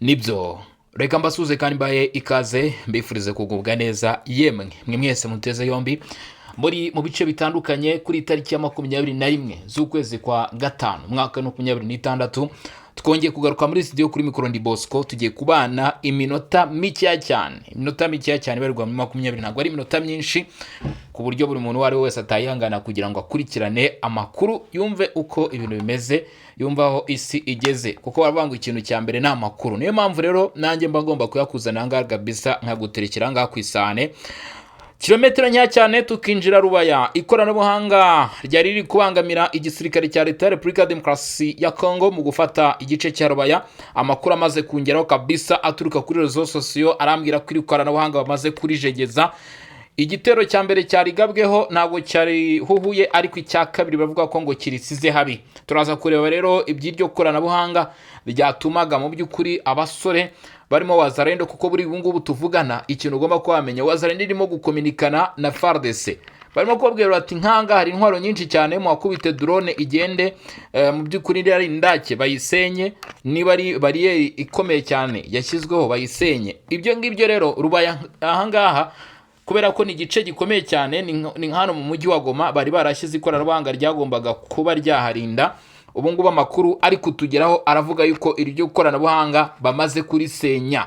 nibyo reka mbasuze kandi mbaye ikaze mbifurize kugubwa neza yemwe mwe mwese muteze yombi muri mu bice bitandukanye kuri tariki ya 21 z'ukwezi kwa gatanu mwaka 2026 twongeye kugaruka muri studio kuri Mikoro Ndi Bosco tugiye kubana iminota mikeya cyane barwa mu 20 ntabwo ari iminota myinshi ku buryo buri muntu wari wese atayihangana kugira ngo akurikirane amakuru yumve uko ibintu bimeze yumva aho isi igeze kuko baravuga ikintu cya mbere na makuru niyo mpamvu rero nanjye mba ngomba kuyakuzana ngaha kabisa nkaguterekera ngaha kwisane kilometero nya cyane tukinjira Rubaya ikoranabuhanga ryari riri kubangamira igisirikare cya leta ya Republika Demokarasi ya Kongo mu gufata igice cya Rubaya. Amakuru amaze kungeraho kabisa aturuka kuri rezo sosiyo arambwira ko ikoranabuhanga bamaze kurijegeza. Igitero cya mbere cyarigabweho ntabwo cyari huhuye ariko icya kabiri bavuga ko ngo kirisize habi. Turaza kureba rero iby'iryo koranabuhanga ryatumaga mu by'ukuri abasore barimo Wazalendo kuko buri bungubu tuvugana ikintu ugomba kwamenya Wazalendo irimo gukominikana na FARDC. Barimo kubabwira ati nkanga hari intwaro nyinshi cyane mu akubite drone igende mu by'ukuri ari ndake bayisenye niba ari bariyeri ikomeye cyane yashyizweho bayisenye. Ibyo ngibyo rero Rubaya ahangaha kubera ko ni igice gikomeye cyane ni hano mu mujyi wa Goma bari barashyize ikoranabuhanga ryagombaga kuba ryaharinda. Ubu ngubu amakuru ari kutugeraho aravuga yuko iryo koranabuhanga bamaze kurisenya.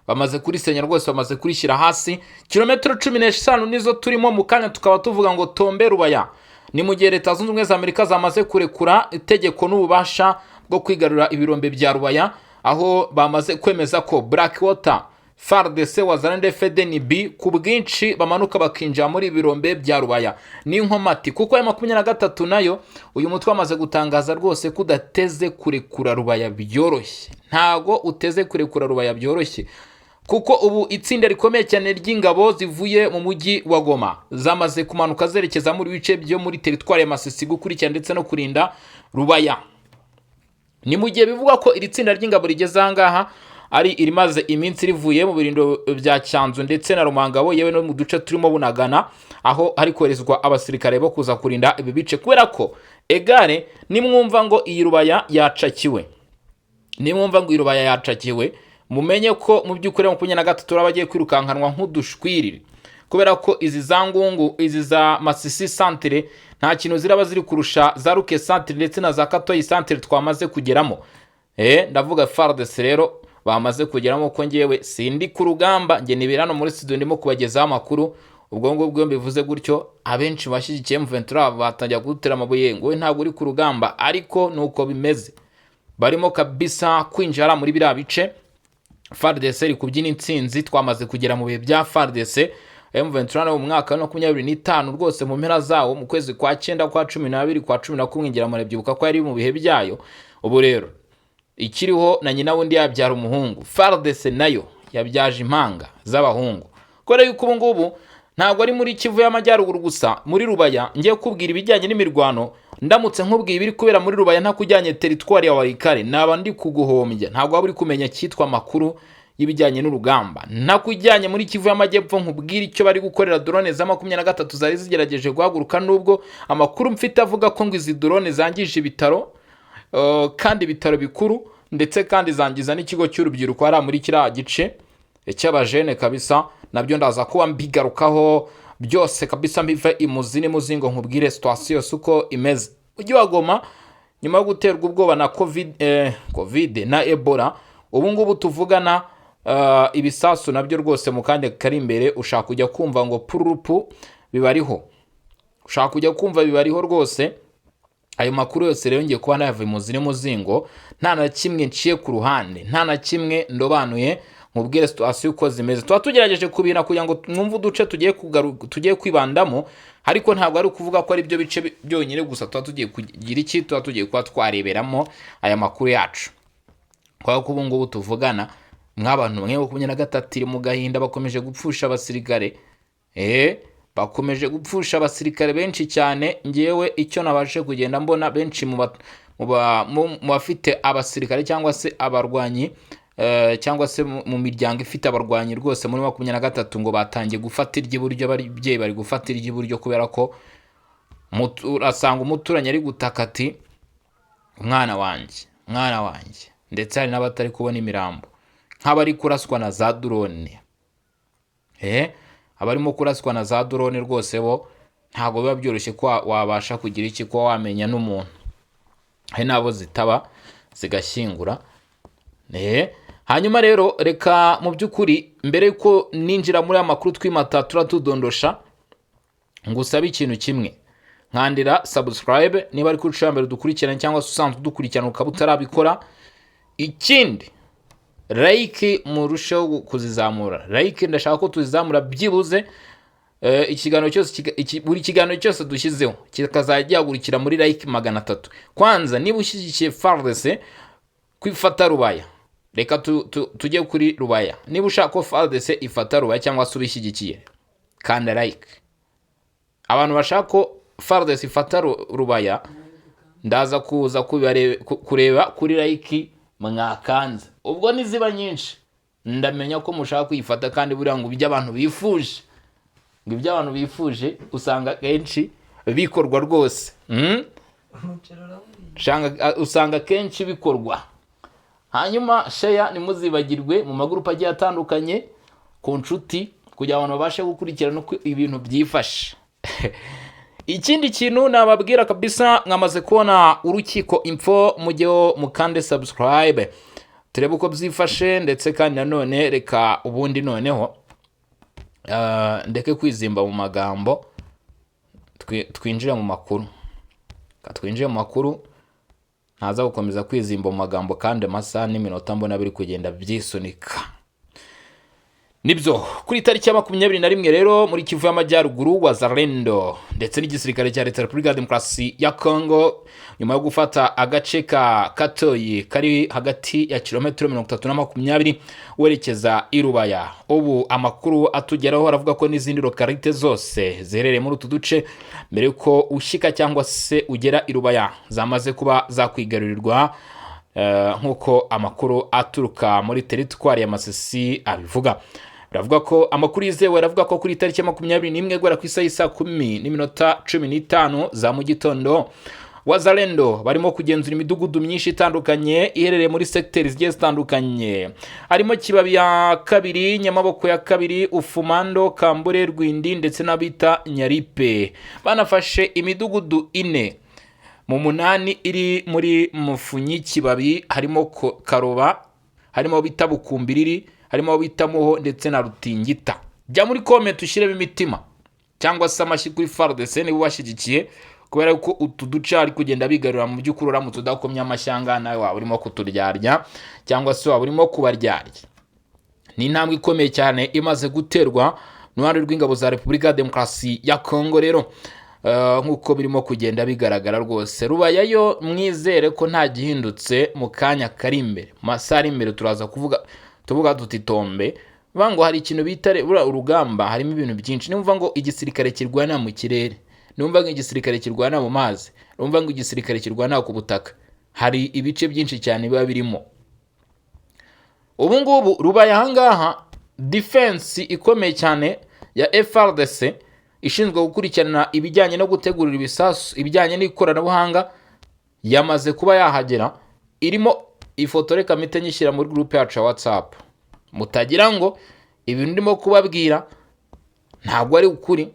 Bamaze kurisenya rwose bamaze kurishyira hasi. Kilometero 15 nizo turimo mu kanya tukaba tuvuga ngo tombe Rubaya. Ni mu gihe Leta Zunze Ubumwe za Amerika zamaze kurekura itegeko n'ububasha bwo kwigarura ibirombe bya Rubaya aho bamaze kwemeza ko Blackwater FARDC Wazalendo FDNB ku bwinshi bamanuka bakinjira muri birombe bya Rubaya. Ni inkomati kuko ya 23 nayo uyu mutwe amaze gutangaza rwose kudateze kurekura Rubaya byoroshye. Ntago uteze kurekura Rubaya byoroshye kuko ubu itsinda rikomeye cyane ry'ingabo zivuye mu mujyi wa Goma zamaze kumanuka zerekeza muri bice byo muri teritwari ya Masisi gukurikira ndetse no kurinda Rubaya. Ni mu gihe bivugwa ko iri tsinda ry'ingabo rigeze ahangaha ari irimaze iminsi rivuye mu birindo bya Cyanzu ndetse na Rumangabo yewe no mu duce turimo Bunagana aho hari koherezwa abasirikare bo kuza kurinda ibi bice kubera ko egare nimwumva ngo iyi Rubaya yacakiwe mumenye ko mu by'ukuri mu 23 abagiye kwirukankanwa nk'udushwirire kubera ko izi zangungu izi za Masisi centre nta kintu ziraba ziri kurusha za Ruke centre ndetse na za Katoyi centre twamaze kugeramo. Ndavuga FARDC rero bamaze kugeramo ko ngewe sindi ku rugamba nge nibirano muri studio ndimo kubagezaho amakuru. Ubwo ngubwo mbivuze gutyo abenshi bashyigikiye M23 batangira gutera amabuye ngo ntabwo uri ku rugamba ariko nuko bimeze barimo kabisa kwinjira muri bira bice. FARDC iri kubyina intsinzi twamaze kugera mu bihe bya FARDC M23 mu mwaka wa 2025 rwose mu mpera zawo mu kwezi kwa 9 kwa 12 kwa 11 ngira murebyibuka ko yari mu bihe byayo. Ubu rero ikiriho na nyina wundi yabyara umuhungu FARDC nayo yabyaje impanga z'abahungu kore yuko ubu ngubu ntabwo ari muri Kivu y'Amajyaruguru gusa muri Rubaya ngiye kubwira ibijyanye n'imirwano ndamutse nkubwiye ibiri kubera muri Rubaya nta kujyanye teritwari ya Walikare naba ndi kuguhombya ntabwo waburi kumenya cyitwa makuru y'ibijyanye n'urugamba nta kujyanye muri Kivu y'Amajyepfo nkubwira icyo bari gukorera drone za 23 zari zigerageje guhaguruka nubwo amakuru mfite avuga ko ngo izi drone zangije ibitaro kandi ibitaro bikuru ndetse kandi zangiza n'ikigo cy'urubyiruko ari muri kira gice cy'abajene kabisa nabyo ndaza kuba mbigarukaho byose kabisa mbive imuzini muzingo nkubwire situation suko imeze. Ujyi wa Goma nyuma yo guterwa ubwoba na covid na Ebola ubu ngubu tuvugana ibisasu nabyo rwose mu kandi kari imbere ushaka kujya kumva ngo purupu bibariho rwose. Ayo makuru yose rero ngiye kuba nayavuye muzini muzingo nta na kimwe nciye ku ruhande nta na kimwe ndobanuye mubwire situation uko zimeze. Tuba tugerageje kubira kugira ngo mwumve uduce tugiye kwibandamo ariko ntabwo ari kuvuga ko ari byo bice byonyine gusa tuba tugiye kugira iki tuba tugiye kuba twareberamo aya makuru yacu. Kwa ko ubu ngubu tuvugana mwabantu bamwe bo 13 mu gahinda bakomeje gupfusha abasirikare bakomeje gupfusha abasirikare benshi cyane. Ngewe icyo nabashe kugenda mbona benshi mu bafite abasirikare cyangwa se abarwanyi cyangwa se mu miryango ifite abarwanyi rwose muri 23 ngo batangiye gufata iry'iburyo bari gufata iry'iburyo kubera ko urasanga umuturanye ari gutaka ati mwana wanjye ndetse hari n'abatari kubona imirambo nk'abari kuraswa na za drone. Abarimo kuraswa na za drone rwose bo ntabwo biba byoroshye ko wabasha kugira iki ko wamenya n'umuntu, hari nabo zitaba zigashyingura. Hanyuma rero reka mu by'ukuri mbere ko ninjira muri amakuru twimata turatudondosha, ngusaba ikintu kimwe, nkandira subscribe niba ari kuri channel dukurikirana cyangwa se usanzwe dukurikirana ukaba utarabikora. Ikindi like murushaho kuzizamura, like ndashaka ko tuzizamura byibuze ikiganiro cyose buri kiganiro cyose dushyizeho kikazajya gihagurukira muri like 300. Kwanza niba ushyigikiye FARDC kwifata Rubaya, reka tujye kuri Rubaya. Niba ushaka ko FARDC ifata Rubaya cyangwa se ubishyigikiye kanda like. Abantu bashaka ko FARDC ifata Rubaya ndaza kuza kureba kuri like mwakanze, ubwo niziba nyinshi ndamenya ko mushaka kuyifata, kandi buriya ngo ibyo abantu bifuje, ngo ibyo abantu bifuje usanga kenshi bikorwa rwose. Usanga kenshi bikorwa. Hanyuma share nimuzibagirwe mu magurupa agiye atandukanye ku nshuti kugira abantu babashe gukurikirana uko ibintu byifashe. Ikindi kintu nababwira kabisa, mwamaze kubona urukiko info, mujyeho mukande subscribe turebe uko byifashe, ndetse kandi nanone reka ubundi noneho ndeke kwizimba mu magambo twinjire mu makuru. Twinjire mu makuru, ntaza gukomeza kwizimba mu magambo kandi amasaha n'iminota mbona biri kugenda byisunika. Nibyo kuri tariki ya 21 rero muri Kivu y'Amajyaruguru Wazalendo ndetse n'igisirikare cya Leta Repubulika ya Demokarasi ya Congo nyuma yo gufata agace ka Katoyi kari hagati ya kilometero 30 na 20 werekeza i Rubaya. Ubu amakuru atugeraho aravuga ko n'izindi lokalite zose ziherereye muri utu duce mbere ko ushika cyangwa se ugera i Rubaya zamaze kuba zakwigarurirwa, nkuko amakuru aturuka muri teritwari ya Masisi abivuga. Baravuga ko amakuru yizewe aravuga ko kuri tariki ya 21 gwera ku isaha 10:15 za mu gitondo Wazalendo barimo kugenzura imidugudu myinshi itandukanye iherereye muri secteurs zigiye zitandukanye, harimo Kibabi ya kabiri, Nyamaboko ya kabiri, Ufumando, Kambure, Rwindi ndetse n'abita Nyaripe. Banafashe imidugudu 4 mu 8 iri muri Mufunyi Kibabi, harimo Karoba, harimo bita Bukumbiriri, harimo bita Muho ndetse na Rutingita. Jya muri comment ushiremo imitima cyangwa se amashyi kuri FARDC niba washyigikiye, kubera ko utu duce ari kugenda bigarura mu by'ukuri uramutse udakomye amashyanga nawe waba urimo kuturyarya cyangwa se waba urimo kubaryarya. Ni intambwe ikomeye cyane imaze guterwa n'uruhande rw'ingabo za Repubulika ya Demokarasi ya Congo rero, nkuko birimo kugenda bigaragara rwose. Rubaya yo mwizere ko nta gihindutse mu kanya kari imbere, masari imbere turaza tuvuga tutitombe bango hari ikintu bitare urugamba, harimo ibintu byinshi. Nimva ngo igisirikare kirwana mu kirere, numva ngo igisirikare kirwana mu mazi, numva ngo igisirikare kirwana ku butaka, hari ibice byinshi cyane biba birimo. Ubu ngubu Rubaya hangaha defense ikomeye cyane ya FARDC ishinzwe gukurikirana ibijyanye no gutegurira ibisasu, ibijyanye n'ikoranabuhanga yamaze kuba yahagera. Irimo ifoto reka mite nyishyira muri group yacu ya WhatsApp, mutagira ngo ibintu ndimo kubabwira ntabwo ari ukuri.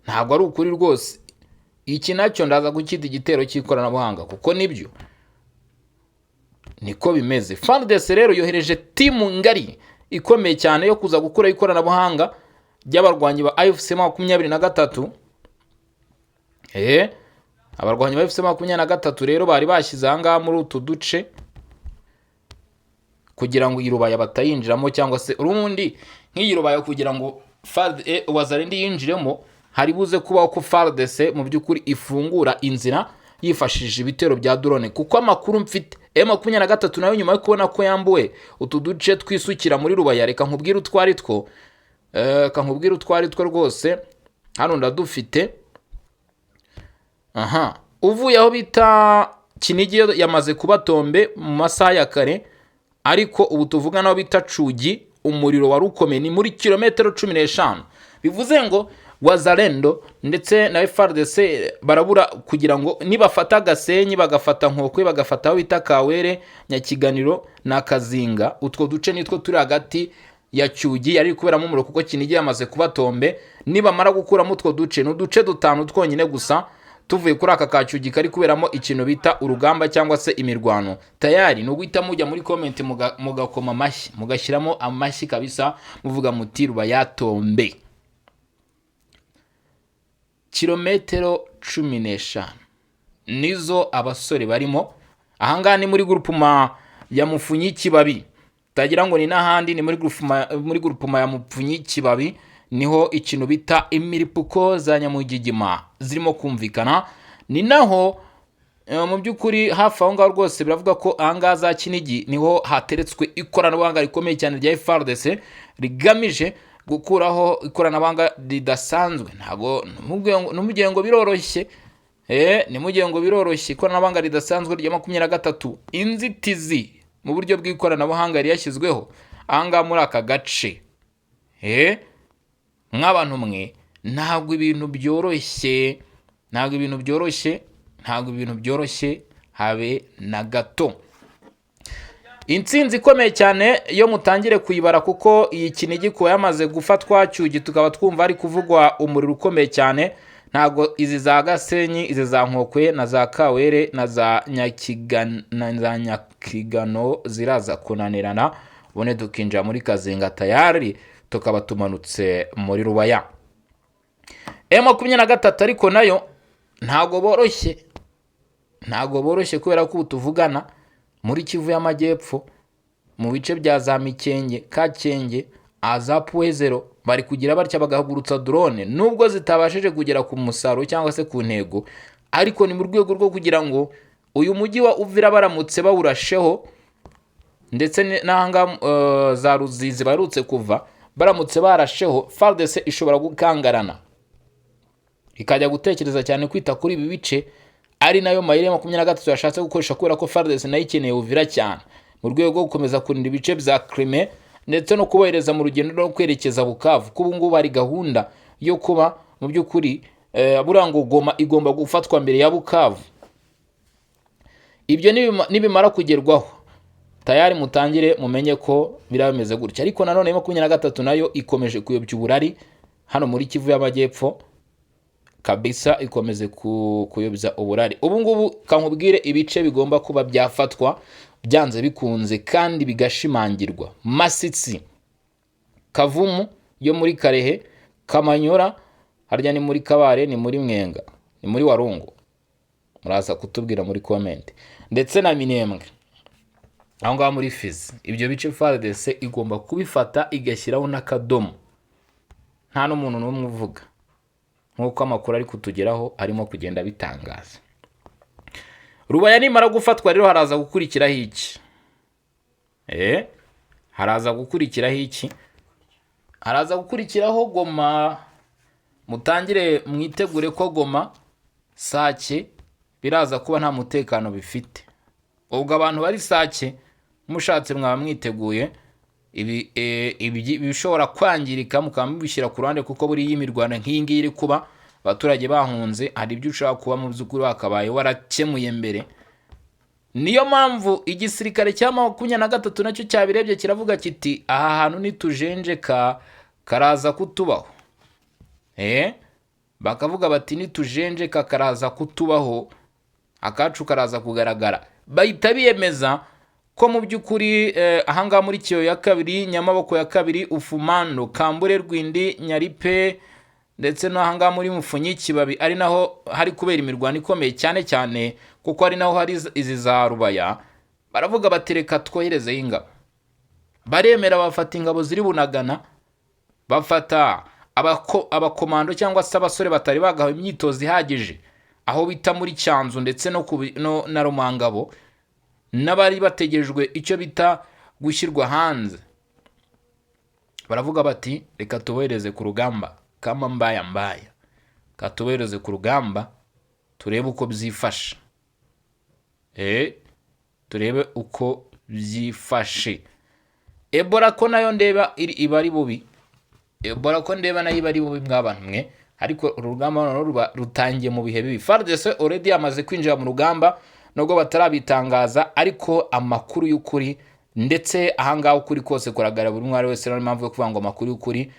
Ntabwo ari ukuri rwose. Iki nacyo ndaza gukita igitero cy'ikoranabuhanga kuko nibyo niko bimeze. FARDC rero yohereje timu ngari ikomeye cyane yo kuza gukora ikoranabuhanga ry'abarwanyi ba AFC 23. Abarwanyi ba AFC 23 rero bari bashyize ahangaha muri utu duce kugira ngo Irubaya batayinjiramo, cyangwa se urundi nk'Irubaya kugira ngo Wazalendo yinjiremo hari buze kubaho ko FARDC mu by'ukuri ifungura inzira yifashishije ibitero bya drone, kuko amakuru mfite M23 nayo nyuma yo kubona ko yambuwe utu duce twisukira muri Rubaya, reka nkubwire utwari two rwose hano ndadufite. Uvuye aho bita Kinigi yamaze kuba Tombe mu masaha ya kare, ariko ubu tuvugana aho bita Cugi umuriro wari ukomeye ni muri kilometero 15. Bivuze ngo Wazalendo ndetse na FARDC barabura kugira ngo nibafata Gasenyi bagafata Nkokwe bagafata aho bita Kawere, Nyakiganiro na Kazinga, utwo duce nitwo turi hagati ya Cyugi yari kuberamo umuro kuko Kinigi yamaze kuba Tombe. Nibamara gukuramo utwo duce n'uduce dutanu twonyine gusa tuvuye kuri aka ka Cyugi kari kuberamo ikintu bita urugamba cyangwa se imirwano, tayari no guhita mujya muri comment mugakoma amashyi, mugashyiramo amashyi kabisa, muvuga muti Rubaya Tombe. Kilometero 15 nizo abasore barimo. Ahangaha ni muri groupement ya Mupfunyi Kibabi, tagira ngo ni n'ahandi, ni muri groupement ya Mupfunyi Kibabi niho ikintu bita imiripuko za Nyamugigima zirimo kumvikana. Ni naho mu by'ukuri hafi aho ngaho rwose biravuga ko ahangaha za Kinigi niho hateretswe ikoranabuhanga rikomeye cyane rya FARDC rigamije gukuraho ikoranabuhanga ridasanzwe. Ntago numugire ngo biroroshye, nimugire ngo biroroshye. Ikoranabuhanga ridasanzwe rya 23 inzitizi mu buryo bw'ikoranabuhanga riyashyizweho ahangaha muri aka gace. Nk'abantu mwe ntabwo ibintu byoroshye, ntabwo ibintu byoroshye habe na gato. Intsinzi ikomeye cyane yo mutangire kuyibara, kuko iyi Kinigi ko yamaze gufatwa Cyugi tukaba twumva ari kuvugwa umuriro ukomeye cyane. Ntago izi za Gasenyi, izi za Nkokwe na za Kawere na za Nyakigano ziraza kunanirana, bone dukinja muri Kazinga tayari tukaba tumanutse muri Rubaya. M23 ariko nayo ntago boroshye kubera ko tuvugana muri Kivu y'Amajyepfo mu bice bya za Mikenge, Kakenge, Azapuezero bari kugira batya bagahagurutsa drone, nubwo zitabashije kugera ku musaro cyangwa se ku ntego, ariko ni mu rwego rwo kugira ngo uyu mujyi wa Uvira baramutse bawurasheho, ndetse n'ahanga za Ruzizi barutse kuva baramutse barasheho, FARDC ishobora gukangarana ikajya gutekereza cyane kwita kuri ibi bice. Ari nayo mayire 23 yashatse gukoresha kubera ko FARDC nayo ikeneye Uvira cyane mu rwego rwo gukomeza kurinda ibice bya Crimea ndetse no kubohereza mu rugendo rwo kwerekeza Bukavu. Kubu ngubu ari gahunda yo kuba mu by'ukuri Burango Goma igomba gufatwa mbere ya Bukavu. Ibyo nibimara kugerwaho tayari mutangire mumenye ko birameze gutya. Ariko nanone 23 nayo ikomeje kuyobya uburari hano muri Kivu y'Amajyepfo kabisa, ikomeze kuyobya uburari. Ubu ngubu kankubwire ibice bigomba kuba byafatwa byanze bikunze kandi bigashimangirwa: Masisi, Kavumu yo muri Karehe, Kamanyora, harya ni muri Kabare, ni muri Mwenga, ni muri Warungu, muraza kutubwira muri comment, ndetse na Minembwe aho ngaho muri Fizi. Ibyo bice FARDC igomba kubifata igashyiraho n'akadomo, nta n'umuntu n'umwe uvuga, nkuko amakuru ari kutugeraho arimo kugenda bitangaza. Rubaya nimara gufatwa rero haraza gukurikiraho iki? Haraza gukurikiraho Goma. Mutangire mwitegure ko Goma, Sake biraza kuba nta mutekano bifite. Ubwo abantu bari Sake mushatse mwaba mwiteguye ibi bishobora kwangirika mukambishyira ku ruhande, kuko buri yimirwana nk'iyi ngiyi iri kuba abaturage bahunze, hari ibyo ushaka kuba mu by'ukuri wakabaye warakemuye mbere. Niyo mpamvu igisirikare cya 23 nacyo cyabirebye kiravuga kiti aha hantu nitujenjeka karaza kutubaho. Bakavuga bati nitujenjeka karaza kutubaho, akacu karaza kugaragara. Bahita biyemeza ko mu by'ukuri ahanga muri Kiyo ya kabiri, Nyamaboko ya kabiri, Ufumando, Kambure, Rwindi, Nyaripe ndetse no ahanga muri Mupfunyi Kibabi ari naho hari kubera imirwano ikomeye cyane cyane, kuko ari naho hari izi za Rubaya. Baravuga batereka twohereze ingabo. Baremera bafata ingabo ziri Bunagana, bafata abakomando cyangwa se abasore batari bagaho imyitozo ihagije aho bita muri Cyanzu ndetse no na Rumangabo, n'abari bategejwe icyo bita gushyirwa hanze. Baravuga bati reka tubohereze ku rugamba kama mbaya, katubohereze ku rugamba turebe uko byifashe. Turebe uko byifashe. Ebola ko nayo ndeba iba ari bubi. Ebola ko ndeba nayo iba ari bubi mw'abantu mwe, ariko urugamba noneho ruba rutangiye mu bihe bibi. FARDC already yamaze kwinjira mu rugamba nubwo batarabitangaza, ariko amakuru y'ukuri ndetse ahangaha ukuri kose kugaragara buri umwe wese, niyo mpamvu yo kuvuga ngo amakuru y'ukuri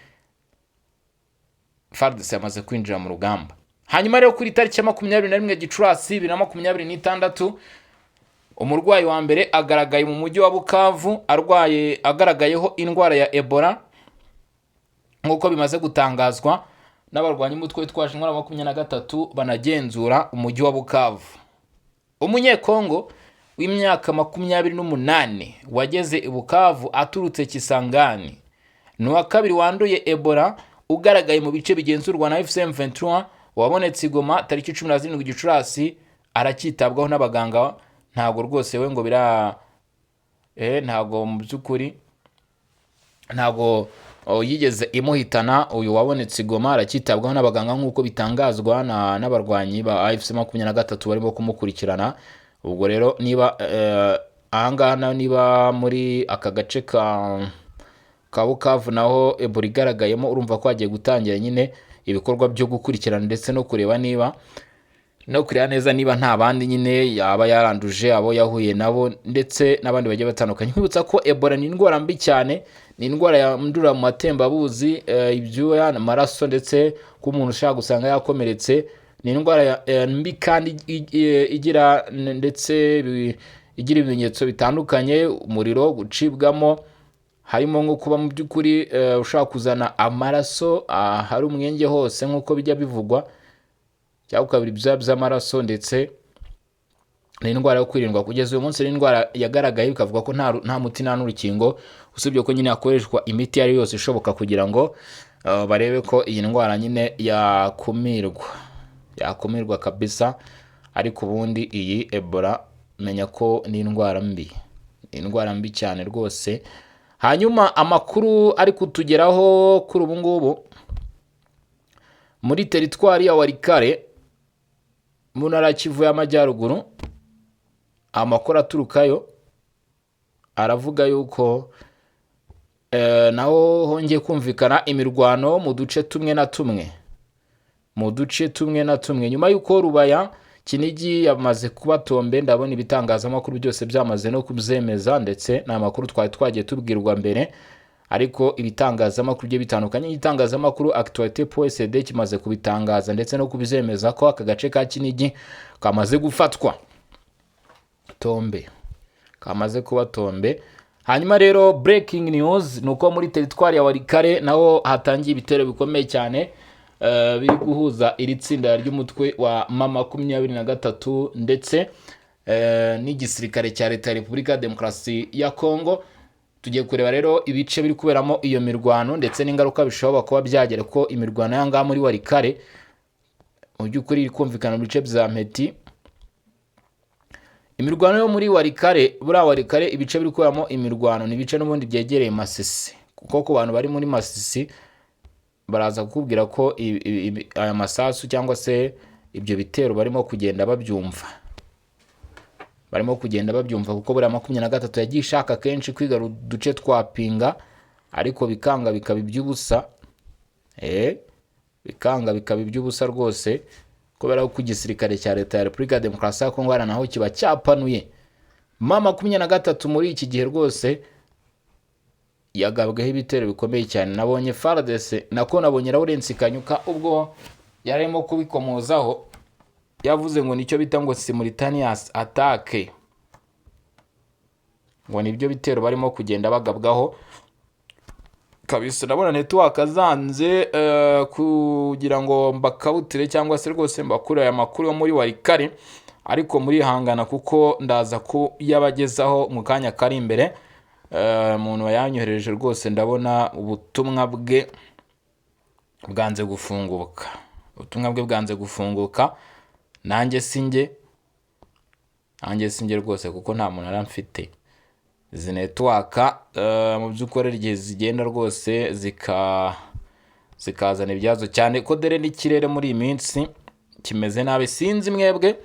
FARDC yamaze kwinjira mu rugamba. Hanyuma rero kuri tariki ya 21 Gicurasi 2026 umurwayi wa mbere agaragaye mu mujyi wa Bukavu agaragayeho indwara ya Ebola nk'uko bimaze gutangazwa n'abarwanyi umutwe witwaje intwaro 23 banagenzura umujyi wa Bukavu. Umunyekongo w'imyaka 28 wageze i Bukavu aturutse Kisangani ni wa kabiri wanduye Ebola ugaragaye mu bice bigenzurwa na FCM 23 wabonetse i Goma tariki 17 Gicurasi, arakitabwaho n'abaganga. Ntago rwose we ngo ntago mu by'ukuri ntago yigeze imuhitana. Uyu wabonetse i Goma arakitabwaho n'abaganga nk'uko bitangazwa n'abarwanyi ba AFC 23 barimo kumukurikirana. Ubwo rero niba ahangaha niba muri aka gace ka Bukavu naho Ebola igaragayemo, urumva ko hagiye gutangira nyine ibikorwa byo gukurikirana ndetse no kureba neza niba nta bandi nyine yaba yaranduje abo yahuye nabo ndetse n'abandi bagiye batandukanye. Kwibutsa ko Ebola ni indwara mbi cyane, ni indwara yandura mu matembabuzi, ibyuya, amaraso ndetse ku muntu ushaka gusanga yakomeretse. Ni indwara mbi kandi igira ibimenyetso bitandukanye, umuriro, gucibwamo, harimo nko kuba mu by'ukuri ushaka kuzana amaraso hari umwenge hose nk'uko bijya bivugwa, cyangwa ukabira ibya by'amaraso, ndetse ni indwara yo kwirindwa. Kugeza uyu munsi ni indwara yagaragaye bikavuga ko nta muti nta n'urukingo, usibye ko nyine hakoreshwa imiti ari yose ishoboka kugira ngo barebe ko iyi ndwara nyine yakumirwa kabisa. Ariko ubundi iyi Ebola menya ko ni indwara mbi cyane rwose. Hanyuma amakuru ari kutugeraho kuri ubu ngubu muri teritwari ya Walikale mu ntara ya Kivu y'Amajyaruguru, amakuru aturukayo aravuga yuko naho hongeye kumvikana imirwano mu duce tumwe na tumwe nyuma yuko Rubaya, Kinigi yamaze kuba Tombe. Ndabona ibitangazamakuru byose byamaze no kubyemeza, ndetse n'amakuru twagiye tubwirwa mbere, ariko ibitangazamakuru bye bitandukanye. Igitangazamakuru Actualité.cd kimaze kubitangaza ndetse no kubizemeza ko aka gace ka Kinigi kamaze gufatwa Tombe, kamaze kuba Tombe. Hanyuma rero breaking news nuko muri teritwari ya Walikale naho hatangiye ibitero bikomeye cyane biri guhuza iri tsinda ry'umutwe wa M23 ndetse n'igisirikare cya leta ya Repubulika Demokarasi ya Kongo. Tugiye kureba rero ibice biri kuberamo iyo mirwano ndetse n'ingaruka bishobora kuba byagera ko imirwano yanga muri Walikale mu by'ukuri iri kumvikana mu bice bya Mpeti. Imirwano yo muri Walikale, Walikale ibice biri kuberamo imirwano ni ibice n'ubundi byegereye Masisi, kuko ku bantu bari muri Masisi baraza kukubwira ko aya masasu cyangwa se ibyo bitero barimo kugenda babyumva, kuko buriya 23 yagiye ishaka kenshi kwiga uduce twa Pinga, ariko bikanga bikaba iby'ubusa. Bikanga bikaba iby'ubusa rwose, kubera ko igisirikare cya leta ya Repubulika Demokarasi ya Kongo naho kiba cyapanuye. M23 muri iki gihe rwose yagabweho ibitero bikomeye cyane. Nabonye FARDC nabonye Lawrence Kanyuka ubwo yarimo kubikomozaho, yavuze ngo nicyo bita ngo simultaneous attack, ngo nibyo bitero barimo kugenda bagabwaho kabisa. Nabona network azanze kugira ngo mbakabutire cyangwa se rwose mbakure aya makuru yo muri Walikale, ariko muri hangana kuko ndaza ko yabagezaho mu kanya kari imbere. Umuntu wayanyohereje rwose ndabona ubutumwa bwe bwanze gufunguka, nanjye singe rwose kuko nta muntu aramfite. Izi network mu by'ukuri igihe zigenda rwose zikazana ibyazo cyane ko dere n'ikirere muri iyi minsi kimeze nabi. Sinzi mwebwe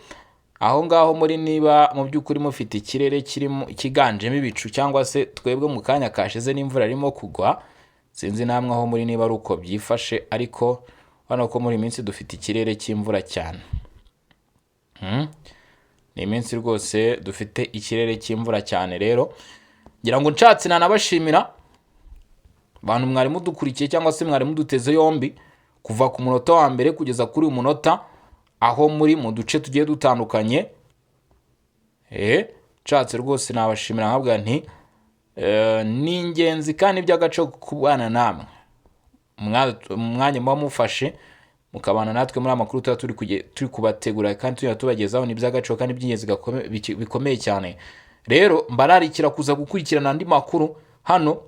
aho ngaho muri niba mu by'ukuri mufite ikirere kirimo kiganjemo ibicu, cyangwa se twebwe mu kanya kashize n'imvura irimo kugwa. Sinzi namwe aho muri niba ari uko byifashe, ariko hano ko muri minsi dufite ikirere cy'imvura cyane. Ni iminsi rwose dufite ikirere cy'imvura cyane. Rero ngira ngo nshatse nanabashimira abantu mwari mudukurikiye cyangwa se mwari muduteze yombi kuva ku munota wa mbere kugeza kuri uyu munota, aho muri mu duce tugiye dutandukanye. Nshatse rwose nabashimira nkabwira nti ni ingenzi kandi by'agaciro kubana namwe, umwanya muba mufashe mukabana natwe muri amakuru tuba turi kubategura kandi tuba tubagezaho, ni by'agaciro kandi by'ingenzi bikomeye cyane. Rero mbararikira kuza gukurikirana andi makuru hano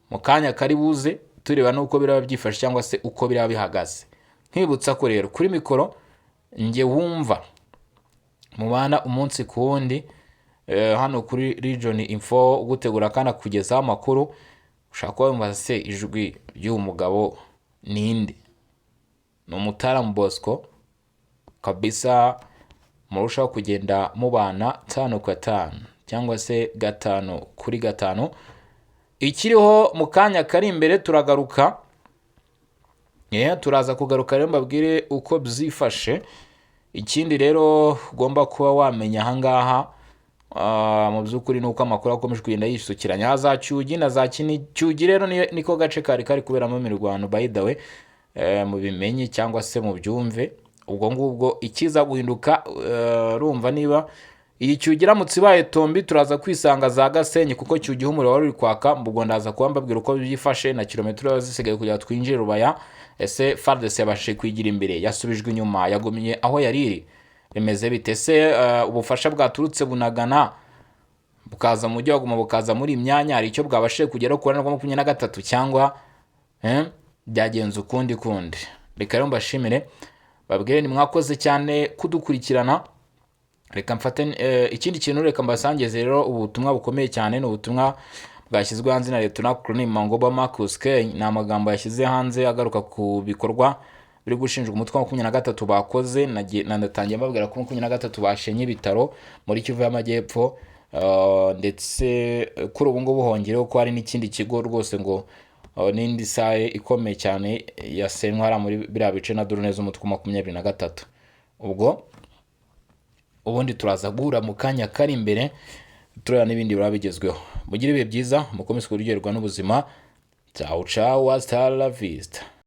mu kanya kari buze, tureba n'uko biraba byifashe cyangwa se uko biraba bihagaze. Nkibutsa ko rero kuri mikoro njye wumva mubana umunsi ku wundi hano kuri Region Info gutegura kandi kugezaho amakuru. Ushaka kuba wumva se ijwi ry'uyu mugabo ninde? Ni Umutaramu Bosco kabisa, murushaho kugenda mubana 5 kwa 5 cyangwa se 5 kuri 5. Ikiriho mu kanya kari imbere turagaruka, turaza kugaruka rero mbabwire uko byifashe. Ikindi rero ugomba kuba wamenya ahangaha mu by'ukuri nuko amakuru akomeje kugenda yisukiranya za Cyugi na za Cyugi. Rero niko gace kari kuberamo imirwano, by the way, mu bimenye cyangwa se mu byumve. Ubwo ngubwo ikiza guhinduka, urumva niba iyi Cyugi iramutse ibaye Tombi turaza kwisanga za Gasenyi, kuko Cyugi umuriro wari kwaka. Mbwo ndaza kuba mbabwira uko byifashe na kilometero zisigaye kugira twinjire Rubaya. Ese FARDC yabashije kwigira imbere, yasubijwe inyuma, yagumye aho yariri, bimeze bite? Se ubufasha bwaturutse Bunagana bukaza mu mujyi wa Goma bukaza muri imyanya, hari icyo bwabashije kugera ku 23 cyangwa byagenze ukundi? Reka rero mbashimire, babwire ni mwakoze cyane kudukurikirana. Reka mfate ikindi kintu, reka mbasangize rero ubutumwa bukomeye cyane. Ni ubutumwa bwashyizwe hanze na Lieutenant Colonel Mangoba Marcus K. Ni amagambo yashyize hanze agaruka ku bikorwa biri gushinjwa umutwe wa 23 bakoze. Natangiye mbabwira ko 23 bashenye ibitaro muri Kivu y'Amajyepfo, ndetse kuri ubu ngubu hongereho ko hari n'ikindi kigo rwose ngo n'indi saye ikomeye cyane yasenwa muri biriya bice na drone z'umutwe wa 23. Ubwo ubundi turaza guhura mu kanya kari imbere tureba n'ibindi birabigezweho. Mugire ibihe byiza, mukomeze kuryoherwa n'ubuzima. Ciao ciao, hasta la vista.